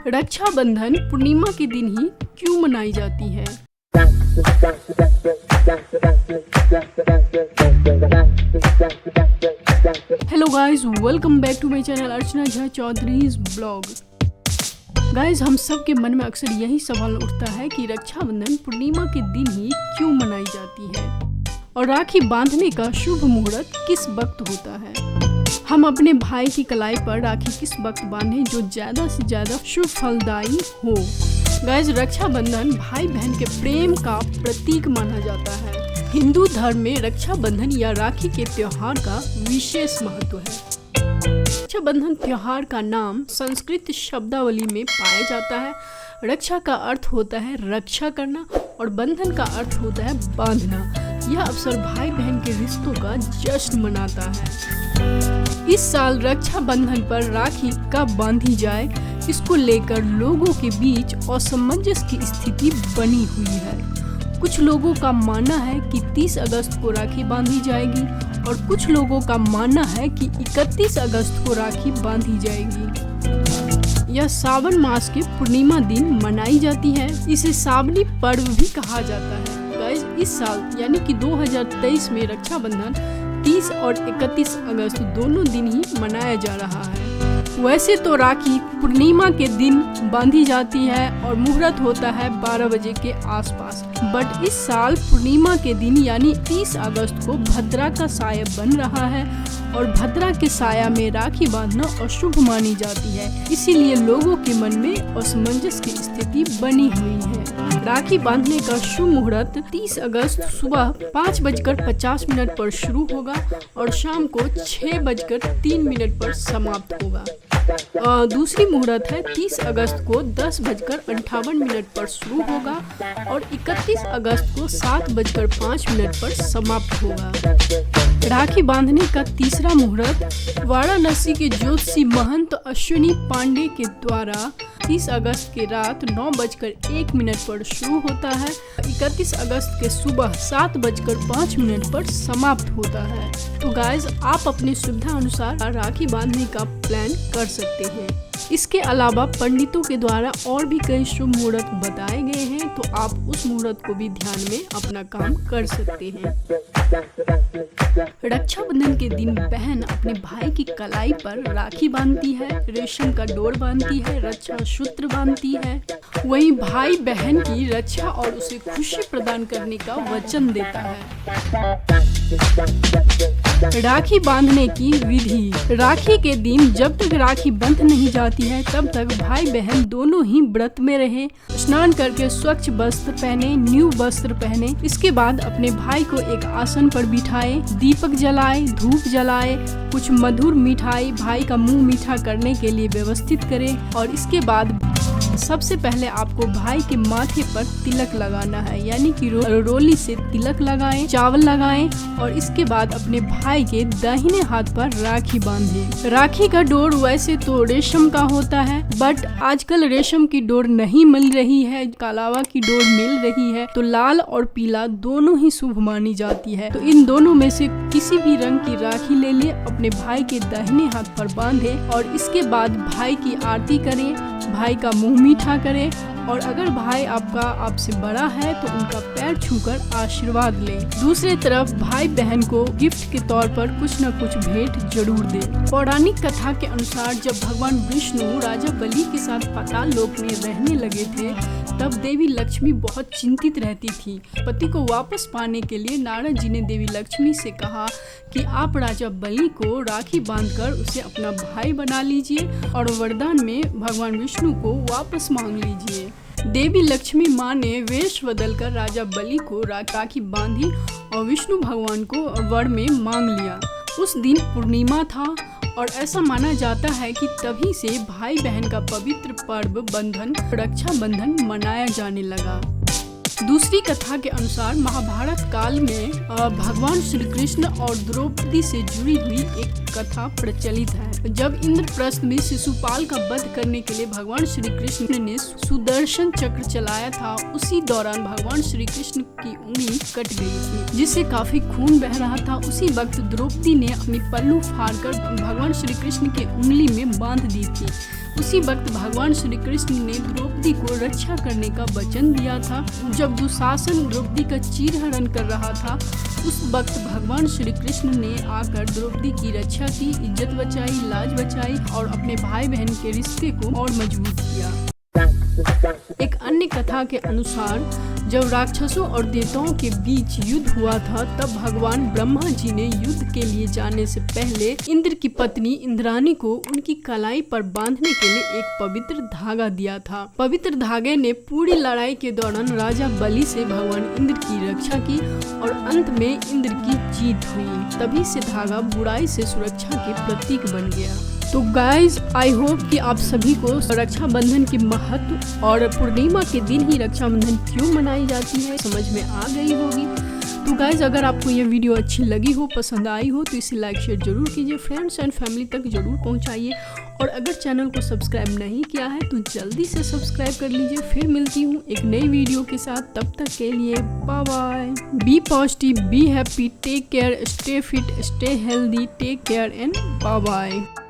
रक्षाबंधन पूर्णिमा के दिन ही क्यों मनाई जाती है? Hello guys, welcome back to my channel Archana Jha Chaudhary's blog. Guys, हम सब के मन में अक्सर यही सवाल उठता है कि रक्षाबंधन पूर्णिमा के दिन ही क्यों मनाई जाती है और राखी बांधने का शुभ मुहूर्त किस वक्त होता है। हम अपने भाई की कलाई पर राखी किस वक्त बांधें जो ज्यादा से ज्यादा शुभ फलदायी हो। गाइस, रक्षाबंधन भाई बहन के प्रेम का प्रतीक माना जाता है। हिंदू धर्म में रक्षाबंधन या राखी के त्योहार का विशेष महत्व है। रक्षाबंधन त्योहार का नाम संस्कृत शब्दावली में पाया जाता है। रक्षा का अर्थ होता है रक्षा करना और बंधन का अर्थ होता है बांधना। यह अवसर भाई बहन के रिश्तों का जश्न मनाता है। इस साल रक्षाबंधन पर राखी कब बांधी जाए, इसको लेकर लोगों के बीच असमंजस की स्थिति बनी हुई है। कुछ लोगों का मानना है कि 30 अगस्त को राखी बांधी जाएगी और कुछ लोगों का मानना है कि 31 अगस्त को राखी बांधी जाएगी। यह सावन मास के पूर्णिमा दिन मनाई जाती है। इसे सावनी पर्व भी कहा जाता है। गाइस, इस साल यानी कि 2023 में रक्षाबंधन 30 और 31 अगस्त दोनों दिन ही मनाया जा रहा है। वैसे तो राखी पूर्णिमा के दिन बांधी जाती है और मुहूर्त होता है 12 बजे के आसपास, बट इस साल पूर्णिमा के दिन यानी 30 अगस्त को भद्रा का साया बन रहा है और भद्रा के साया में राखी बांधना अशुभ मानी जाती है। इसीलिए लोगों के मन में असमंजस की स्थिति बनी हुई है। राखी बांधने का शुभ मुहूर्त 30 अगस्त सुबह 5:50 पर शुरू होगा और शाम को 6:03 पर समाप्त होगा। दूसरी मुहूर्त है 30 अगस्त को 10:58 पर शुरू होगा और 31 अगस्त को 7:05 पर समाप्त होगा। राखी बांधने का तीसरा मुहूर्त वाराणसी के ज्योतिषी महंत अश्विनी पांडे के द्वारा 30 अगस्त की रात 9:01 पर शुरू होता है। 31 अगस्त के सुबह 7:05 पर समाप्त होता है। तो गाइस, आप अपनी सुविधा अनुसार राखी बांधने का प्लान कर सकते हैं। इसके अलावा पंडितों के द्वारा और भी कई शुभ मुहूर्त बताए गए हैं, तो आप उस मुहूर्त को भी ध्यान में अपना काम कर सकते हैं। रक्षाबंधन के दिन बहन अपने भाई की कलाई पर राखी बांधती है, रेशम का डोर बांधती है, रक्षा सूत्र बांधती है। वहीं भाई बहन की रक्षा और उसे खुशी प्रदान करने का वचन देता है। राखी बांधने की विधि। राखी के दिन जब तक राखी बंध नहीं जाती है तब तक भाई बहन दोनों ही व्रत में रहे, स्नान करके स्वच्छ वस्त्र पहने, न्यू वस्त्र पहने। इसके बाद अपने भाई को एक आसन पर बिठाए, दीपक जलाए, धूप जलाए, कुछ मधुर मिठाई भाई का मुंह मीठा करने के लिए व्यवस्थित करें और इसके बाद सबसे पहले आपको भाई के माथे पर तिलक लगाना है, यानी कि रोली से तिलक लगाएं, चावल लगाएं और इसके बाद अपने भाई के दाहिने हाथ पर राखी बांधें। राखी का डोर वैसे तो रेशम का होता है, बट आजकल रेशम की डोर नहीं मिल रही है, कलावा की डोर मिल रही है। तो लाल और पीला दोनों ही शुभ मानी जाती है। तो इन दोनों में से किसी भी रंग की राखी ले ले, अपने भाई के दाहिने हाथ पर बांधे और इसके बाद भाई की आरती करें, भाई का मुंह मीठा करें और अगर भाई आपसे बड़ा है तो उनका पैर छूकर आशीर्वाद लें। दूसरी तरफ भाई बहन को गिफ्ट के तौर पर कुछ न कुछ भेंट जरूर दें। पौराणिक कथा के अनुसार जब भगवान विष्णु राजा बलि के साथ पाताल लोक में रहने लगे थे तब देवी लक्ष्मी बहुत चिंतित रहती थी। पति को वापस पाने के लिए नारद जी ने देवी लक्ष्मी से कहा कि आप राजा बलि को राखी बांधकर उसे अपना भाई बना लीजिए और वरदान में भगवान विष्णु को वापस मांग लीजिए। देवी लक्ष्मी माँ ने वेश बदलकर राजा बलि को राखी बांधी और विष्णु भगवान को वर में मांग लिया। उस दिन पूर्णिमा था और ऐसा माना जाता है कि तभी से भाई बहन का पवित्र पर्व बंधन रक्षाबंधन मनाया जाने लगा। दूसरी कथा के अनुसार महाभारत काल में भगवान श्री कृष्ण और द्रौपदी से जुड़ी हुई एक कथा प्रचलित है। जब इंद्रप्रस्थ में शिशुपाल का वध करने के लिए भगवान श्री कृष्ण ने सुदर्शन चक्र चलाया था, उसी दौरान भगवान श्री कृष्ण की उंगली कट गई थी जिससे काफी खून बह रहा था। उसी वक्त द्रौपदी ने अपनी पल्लू फाड़कर भगवान श्री कृष्ण की उंगली में बांध दी थी। उसी वक्त भगवान श्री कृष्ण ने द्रौपदी को रक्षा करने का वचन दिया था। जब दुशासन द्रौपदी का चीरहरण कर रहा था, उस वक्त भगवान श्री कृष्ण ने आकर द्रौपदी की रक्षा की, इज्जत बचाई, लाज बचाई और अपने भाई बहन के रिश्ते को और मजबूत किया। एक अन्य कथा के अनुसार जब राक्षसों और देवताओं के बीच युद्ध हुआ था, तब भगवान ब्रह्मा जी ने युद्ध के लिए जाने से पहले इंद्र की पत्नी इंद्राणी को उनकी कलाई पर बांधने के लिए एक पवित्र धागा दिया था। पवित्र धागे ने पूरी लड़ाई के दौरान राजा बलि से भगवान इंद्र की रक्षा की और अंत में इंद्र की जीत हुई। तभी से धागा बुराई से सुरक्षा के प्रतीक बन गया। तो गाइज, आई होप कि आप सभी को रक्षाबंधन की महत्व और पूर्णिमा के दिन ही रक्षाबंधन क्यों मनाई जाती है समझ में आ गई होगी। तो गाइज, अगर आपको ये वीडियो अच्छी लगी हो, पसंद आई हो, तो इसे लाइक शेयर जरूर कीजिए, फ्रेंड्स एंड फैमिली तक जरूर पहुंचाइए। और अगर चैनल को सब्सक्राइब नहीं किया है तो जल्दी से सब्सक्राइब कर लीजिए। फिर मिलती हूँ एक नई वीडियो के साथ, तब तक के लिए bye bye. Be positive, be happy, take care, stay fit, stay healthy, take care and bye bye.